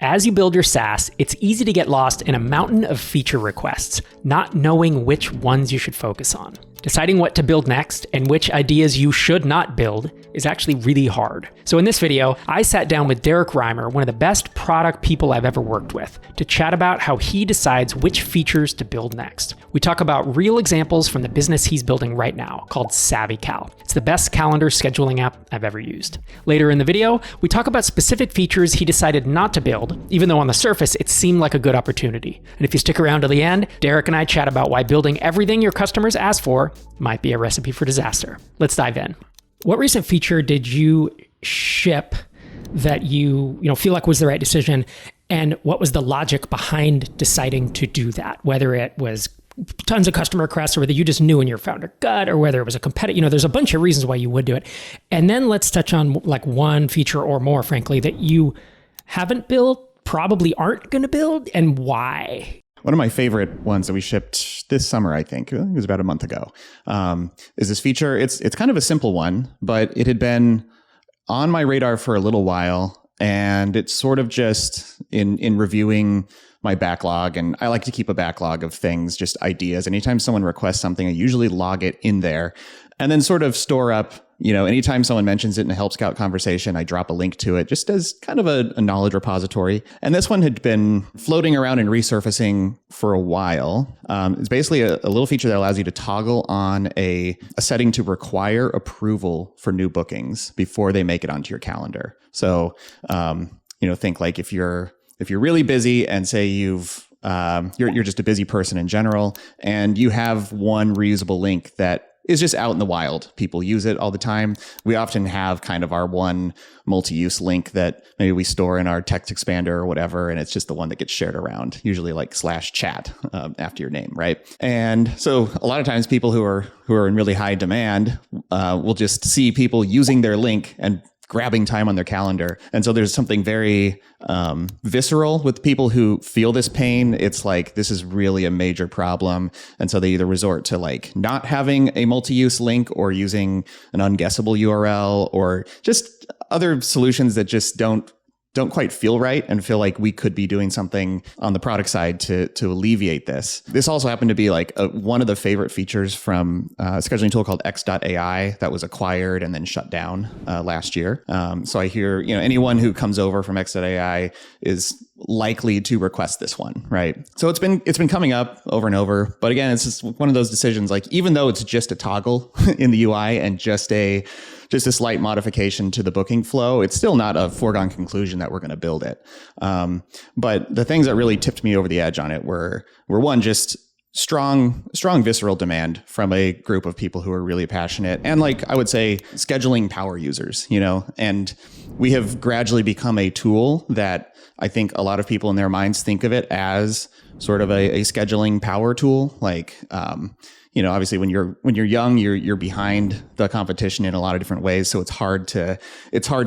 As you build your SaaS, it's easy to get lost in a mountain of feature requests, not knowing which ones you should focus on. Deciding what to build next and which ideas you should not build is actually really hard. So in this video, I sat down with Derrick Reimer, one of the best product people I've ever worked with, to chat about how he decides which features to build next. We talk about real examples from the business he's building right now, called SavvyCal. It's the best calendar scheduling app I've ever used. Later in the video, we talk about specific features he decided not to build, even though on the surface it seemed like a good opportunity. And if you stick around to the end, Derrick and I chat about why building everything your customers ask for might be a recipe for disaster. Let's dive in. What recent feature did you ship that you feel like was the right decision? And what was the logic behind deciding to do that? Whether it was tons of customer requests or whether you just knew in your founder gut or whether it was a competitor, there's a bunch of reasons why you would do it. And then let's touch on like one feature or more, frankly, that you haven't built, probably aren't going to build, and why. One of my favorite ones that we shipped this summer, I think it was about a month ago, is this feature. It's kind of a simple one, but it had been on my radar for a little while, and it's sort of just in reviewing my backlog, and I like to keep a backlog of things, just ideas. Anytime someone requests something, I usually log it in there and then sort of store up, anytime someone mentions it in a Help Scout conversation, I drop a link to it just as kind of a knowledge repository. And this one had been floating around and resurfacing for a while. It's basically a little feature that allows you to toggle on a setting to require approval for new bookings before they make it onto your calendar. So, think like if you're really busy and say you're just a busy person in general, and you have one reusable link that is just out in the wild. People use it all the time. We often have kind of our one multi-use link that maybe we store in our text expander or whatever, and it's just the one that gets shared around, usually like /chat after your name, right? And so a lot of times people who are in really high demand will just see people using their link and grabbing time on their calendar. And so there's something very visceral with people who feel this pain. It's like, this is really a major problem. And so they either resort to like not having a multi-use link or using an unguessable URL or just other solutions that just don't quite feel right and feel like we could be doing something on the product side to alleviate this. This also happened to be like one of the favorite features from a scheduling tool called X.AI that was acquired and then shut down last year. So I hear, anyone who comes over from X.AI is likely to request this one, right? So it's been coming up over and over. But again, it's just one of those decisions, like even though it's just a toggle in the UI and just a slight modification to the booking flow, it's still not a foregone conclusion that we're going to build it. But the things that really tipped me over the edge on it were one, just strong visceral demand from a group of people who are really passionate and like, I would say, scheduling power users, and we have gradually become a tool that I think a lot of people in their minds think of it as sort of a scheduling power tool. Like, obviously when you're young, you're behind the competition in a lot of different ways. So it's hard to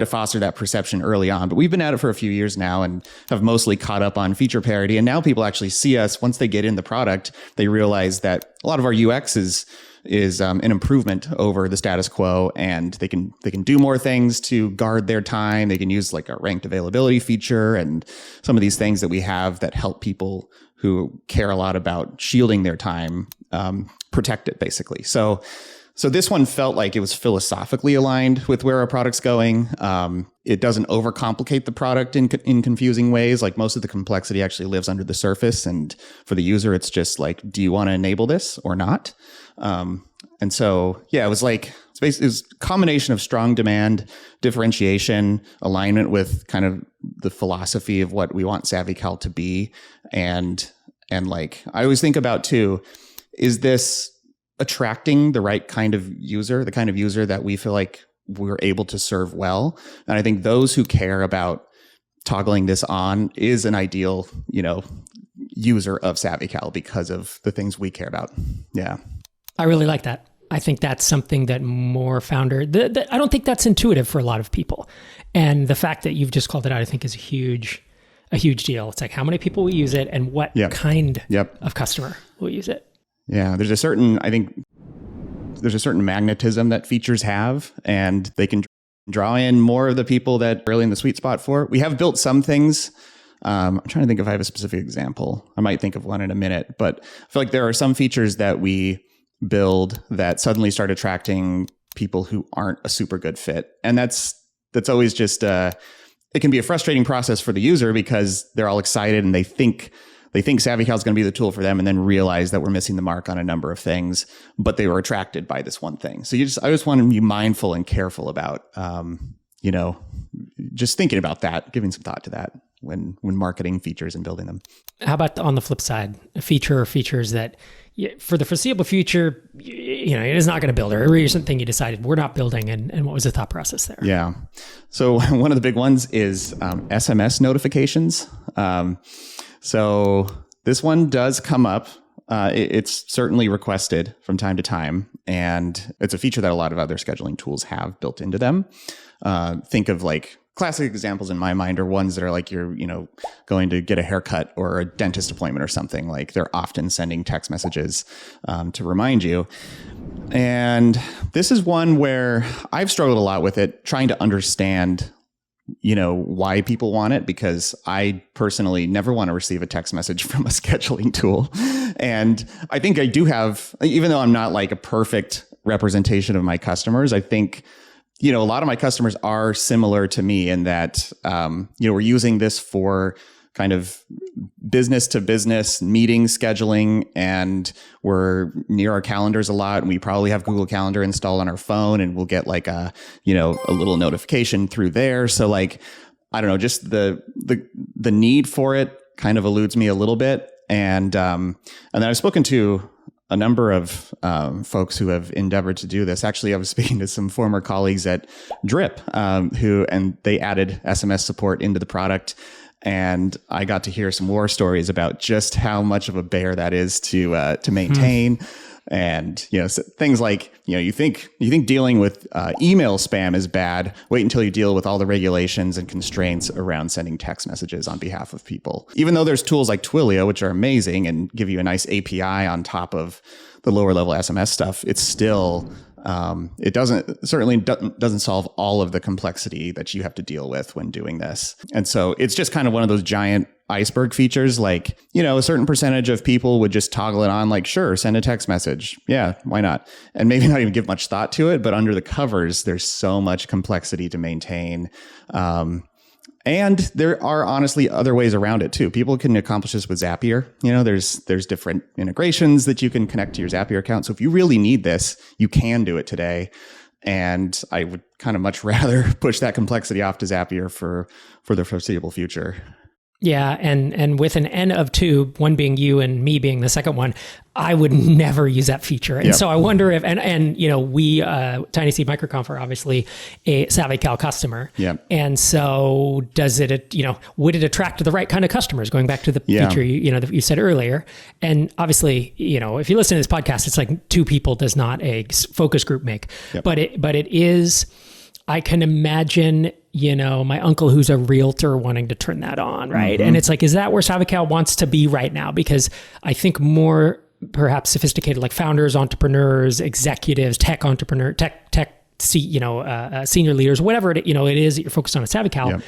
foster that perception early on. But we've been at it for a few years now and have mostly caught up on feature parity. And now people actually see us once they get in the product, they realize that a lot of our UX is an improvement over the status quo, and they can do more things to guard their time. They can use like a ranked availability feature and some of these things that we have that help people who care a lot about shielding their time protect it, basically. So this one felt like it was philosophically aligned with where our product's going. It doesn't overcomplicate the product in confusing ways. Like most of the complexity actually lives under the surface. And for the user, it's just like, do you want to enable this or not? And so, yeah, it was like, it was a combination of strong demand, differentiation, alignment with kind of the philosophy of what we want SavvyCal to be. And like, I always think about too, is this attracting the right kind of user, the kind of user that we feel like we're able to serve well? And I think those who care about toggling this on is an ideal, user of SavvyCal because of the things we care about. Yeah. I really like that. I think that's something that more I don't think that's intuitive for a lot of people. And the fact that you've just called it out, I think is a huge deal. It's like, how many people will use it and what kind of customer will use it? Yeah. There's a certain magnetism that features have, and they can draw in more of the people that are really in the sweet spot for. We have built some things I'm trying to think if I have a specific example. I might think of one in a minute, but I feel like there are some features that we build that suddenly start attracting people who aren't a super good fit. And that's always just, it can be a frustrating process for the user because they're all excited and they think SavvyCal is going to be the tool for them, and then realize that we're missing the mark on a number of things, but they were attracted by this one thing. So I just want to be mindful and careful about, just thinking about that, giving some thought to that when marketing features and building them. How about on the flip side, a feature or features that for the foreseeable future, it is not going to build, or a recent thing you decided we're not building, and what was the thought process there? Yeah. So one of the big ones is SMS notifications. So this one does come up. It's certainly requested from time to time, and it's a feature that a lot of other scheduling tools have built into them. Think of like classic examples in my mind are ones that are like you're, going to get a haircut or a dentist appointment or something. Like they're often sending text messages to remind you. And this is one where I've struggled a lot with it, trying to understand why people want it, because I personally never want to receive a text message from a scheduling tool. And I think I do have, even though I'm not like a perfect representation of my customers, I think, a lot of my customers are similar to me in that, we're using this for kind of business to business meeting scheduling, and we're near our calendars a lot, and we probably have Google Calendar installed on our phone, and we'll get like a little notification through there. So like, I don't know, just the need for it kind of eludes me a little bit. And then I've spoken to a number of folks who have endeavored to do this. Actually, I was speaking to some former colleagues at Drip and they added SMS support into the product. And I got to hear some war stories about just how much of a bear that is to maintain. And, things like, you think dealing with email spam is bad. Wait until you deal with all the regulations and constraints around sending text messages on behalf of people. Even though there's tools like Twilio, which are amazing and give you a nice API on top of the lower level SMS stuff, it's still, it certainly doesn't solve all of the complexity that you have to deal with when doing this. And so it's just kind of one of those giant iceberg features. Like, a certain percentage of people would just toggle it on, like, sure, send a text message. Yeah, why not? And maybe not even give much thought to it, but under the covers, there's so much complexity to maintain. And there are honestly other ways around it too. People can accomplish this with Zapier. There's different integrations that you can connect to your Zapier account. So if you really need this, you can do it today. And I would kind of much rather push that complexity off to Zapier for the foreseeable future. Yeah, and with an N of two, one being you and me being the second one, I would never use that feature. And so I wonder if, and we, Tiny Seed MicroConf are obviously a SavvyCal customer. Yeah. And so does it, would it attract the right kind of customers, going back to the feature, that you said earlier? And obviously, if you listen to this podcast, it's like two people does not a focus group make, but it is, I can imagine, my uncle who's a realtor wanting to turn that on, right? Mm-hmm. And it's like, is that where SavvyCal wants to be right now? Because I think more perhaps sophisticated, like founders, entrepreneurs, executives, tech senior leaders, whatever it is that you're focused on at SavvyCal. Yep.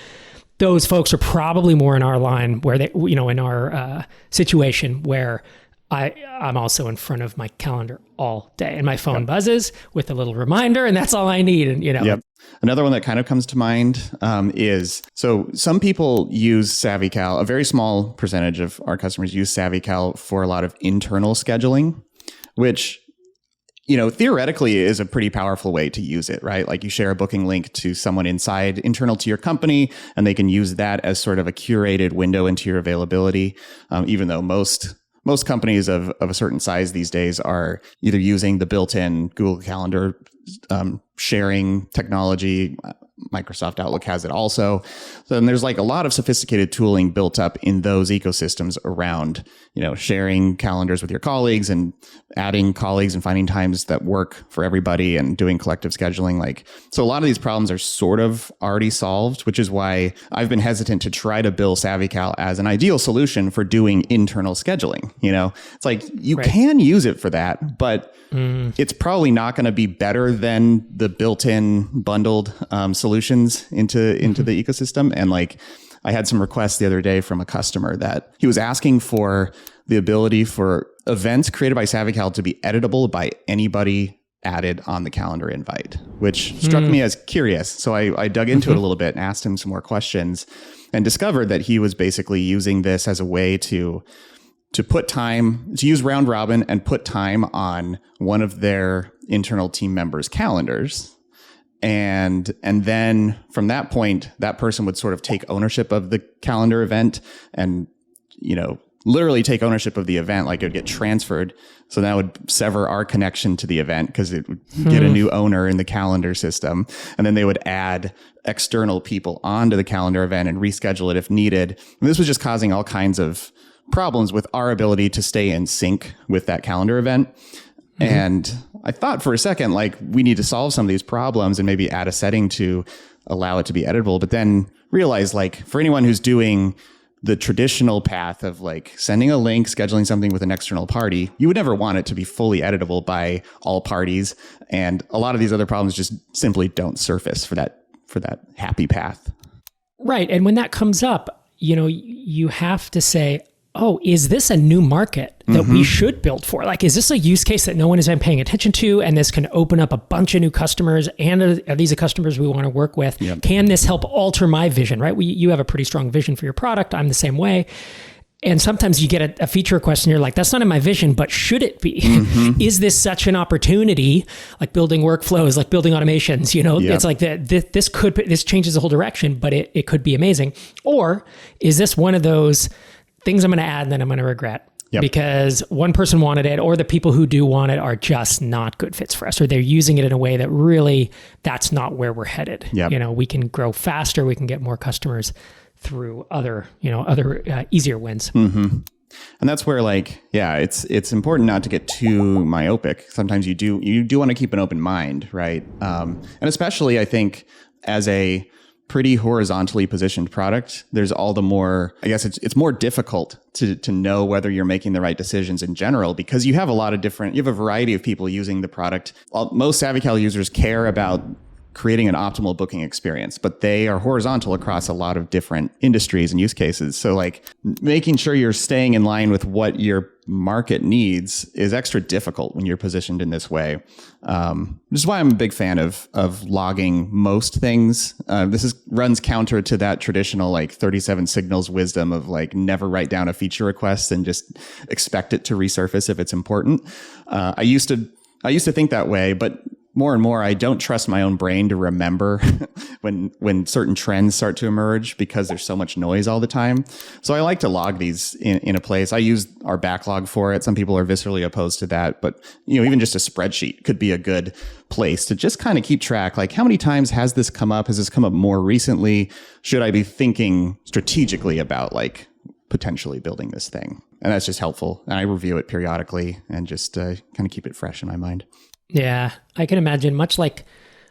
Those folks are probably more in our line where they, in our situation where I'm also in front of my calendar all day, and my phone buzzes with a little reminder, and that's all I need. And Yep. Another one that kind of comes to mind is, so some people use SavvyCal. A very small percentage of our customers use SavvyCal for a lot of internal scheduling, which theoretically is a pretty powerful way to use it, right? Like you share a booking link to someone internal to your company, and they can use that as sort of a curated window into your availability, even though most companies of a certain size these days are either using the built-in Google Calendar sharing technology. Microsoft Outlook has it also. So then there's like a lot of sophisticated tooling built up in those ecosystems around, sharing calendars with your colleagues and adding colleagues and finding times that work for everybody and doing collective scheduling. So a lot of these problems are sort of already solved, which is why I've been hesitant to try to bill SavvyCal as an ideal solution for doing internal scheduling. It's like you can use it for that, but it's probably not going to be better than the built-in bundled solutions into the ecosystem. And I had some requests the other day from a customer that he was asking for the ability for events created by SavvyCal to be editable by anybody added on the calendar invite, which struck me as curious. So I dug into it a little bit and asked him some more questions and discovered that he was basically using this as a way to put time, to use round robin and put time on one of their internal team members' calendars. And then from that point, that person would sort of take ownership of the calendar event and, literally take ownership of the event. Like it would get transferred. So that would sever our connection to the event because it would get a new owner in the calendar system. And then they would add external people onto the calendar event and reschedule it if needed. And this was just causing all kinds of problems with our ability to stay in sync with that calendar event. And I thought for a second, like, we need to solve some of these problems and maybe add a setting to allow it to be editable, but then realize, like, for anyone who's doing the traditional path of like sending a link, scheduling something with an external party, you would never want it to be fully editable by all parties. And a lot of these other problems just simply don't surface for that happy path. Right. And when that comes up, you have to say, oh, is this a new market that we should build for? Like, is this a use case that no one has been paying attention to? And this can open up a bunch of new customers. And are these the customers we want to work with? Yep. Can this help alter my vision, right? You have a pretty strong vision for your product. I'm the same way. And sometimes you get a feature request and you're like, that's not in my vision, but should it be? Is this such an opportunity, like building workflows, like building automations, Yep. It's like this changes the whole direction, but it could be amazing. Or is this one of those things I'm going to add and then I'm going to regret? Yep. Because one person wanted it, or the people who do want it are just not good fits for us, or they're using it in a way that really, that's not where we're headed. Yep. We can grow faster. We can get more customers through other easier wins. And that's where, like, it's important not to get too myopic. Sometimes you do want to keep an open mind, right? And especially, I think, as a pretty horizontally positioned product, there's all the more, I guess it's more difficult to know whether you're making the right decisions in general, because you have a variety of people using the product. Most SavvyCal users care about creating an optimal booking experience, but they are horizontal across a lot of different industries and use cases. So like making sure you're staying in line with what your market needs is extra difficult when you're positioned in this way. Which is why I'm a big fan of logging most things. This runs counter to that traditional like 37 signals wisdom of like never write down a feature request and just expect it to resurface if it's important. I used to think that way, but more and more, I don't trust my own brain to remember when certain trends start to emerge because there's so much noise all the time. So I like to log these in a place. I use our backlog for it. Some people are viscerally opposed to that, but even just a spreadsheet could be a good place to just kind of keep track. Like, how many times has this come up? Has this come up more recently? Should I be thinking strategically about like potentially building this thing? And that's just helpful. And I review it periodically and just kind of keep it fresh in my mind. Yeah, I can imagine, much like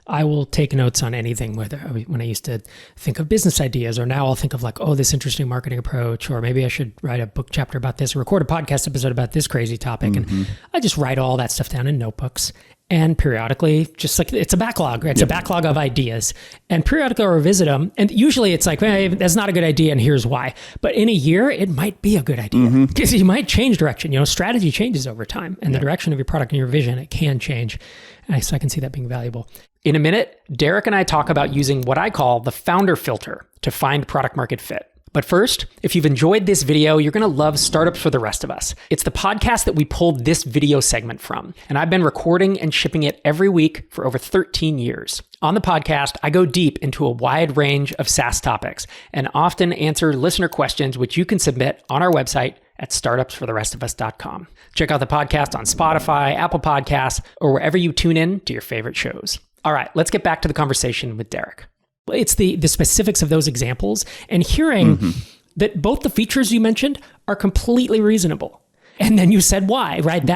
I will take notes on anything, whether when I used to think of business ideas, or now I'll think of like, oh, this interesting marketing approach, or maybe I should write a book chapter about this, or record a podcast episode about this crazy topic. And I just write all that stuff down in notebooks. And periodically, just like it's a backlog, right? It's a backlog of ideas. And periodically I'll revisit them. And usually it's like, hey, that's not a good idea, and here's why. But in a year, it might be a good idea because you might change direction. Strategy changes over time, and the direction of your product and your vision, it can change. And so I can see that being valuable. In a minute, Derrick and I talk about using what I call the founder filter to find product market fit. But first, if you've enjoyed this video, you're going to love Startups for the Rest of Us. It's the podcast that we pulled this video segment from, and I've been recording and shipping it every week for over 13 years. On the podcast, I go deep into a wide range of SaaS topics and often answer listener questions, which you can submit on our website at startupsfortherestofus.com. Check out the podcast on Spotify, Apple Podcasts, or wherever you tune in to your favorite shows. All right, let's get back to the conversation with Derrick. It's the specifics of those examples and hearing that both the features you mentioned are completely reasonable. And then you said why, right?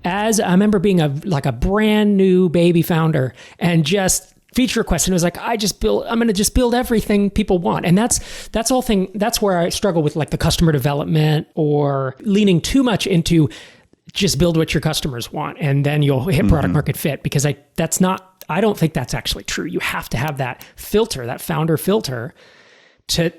As I remember being a brand new baby founder and just feature request, and it was like, I'm going to just build everything people want. And that's where I struggle with like the customer development, or leaning too much into just build what your customers want and then you'll hit product market fit, because I don't think that's actually true. You have to have that filter, that founder filter, to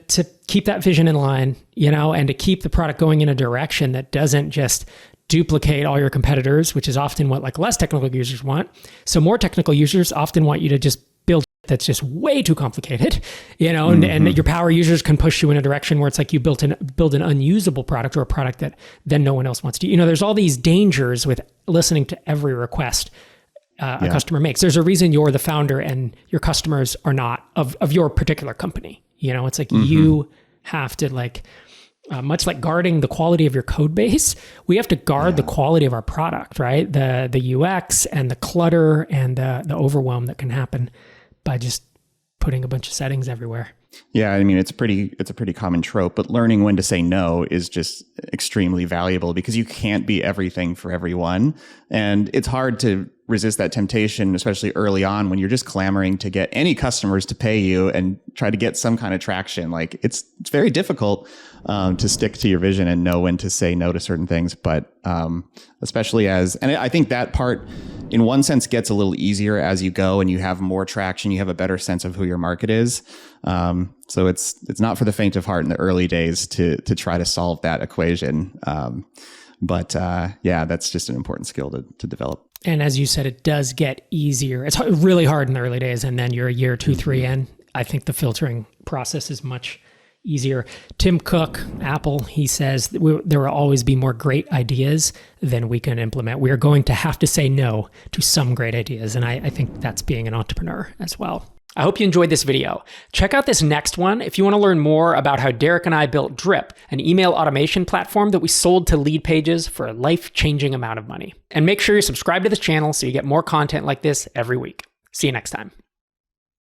keep that vision in line, and to keep the product going in a direction that doesn't just duplicate all your competitors, which is often what like less technical users want. So more technical users often want you to just build that's just way too complicated, and your power users can push you in a direction where it's like you build an unusable product or a product that then no one else wants to. There's all these dangers with listening to every request a customer makes. There's a reason you're the founder and your customers are not of your particular company. It's like you have to much like guarding the quality of your code base, we have to guard the quality of our product, right? The UX and the clutter and the overwhelm that can happen by just putting a bunch of settings everywhere. Yeah, I mean, it's a pretty common trope, but learning when to say no is just extremely valuable because you can't be everything for everyone. And it's hard to resist that temptation, especially early on when you're just clamoring to get any customers to pay you and try to get some kind of traction. Like it's very difficult to stick to your vision and know when to say no to certain things. But especially and I think that part in one sense gets a little easier as you go and you have more traction, you have a better sense of who your market is. So it's not for the faint of heart in the early days to try to solve that equation. But that's just an important skill to develop. And as you said, it does get easier. It's really hard in the early days, and then you're a year, 2, 3 in. I think the filtering process is much easier. Tim Cook, Apple, he says there will always be more great ideas than we can implement. We are going to have to say no to some great ideas. And I think that's being an entrepreneur as well. I hope you enjoyed this video. Check out this next one if you want to learn more about how Derrick and I built Drip, an email automation platform that we sold to Lead Pages for a life-changing amount of money. And make sure you subscribe to this channel so you get more content like this every week. See you next time.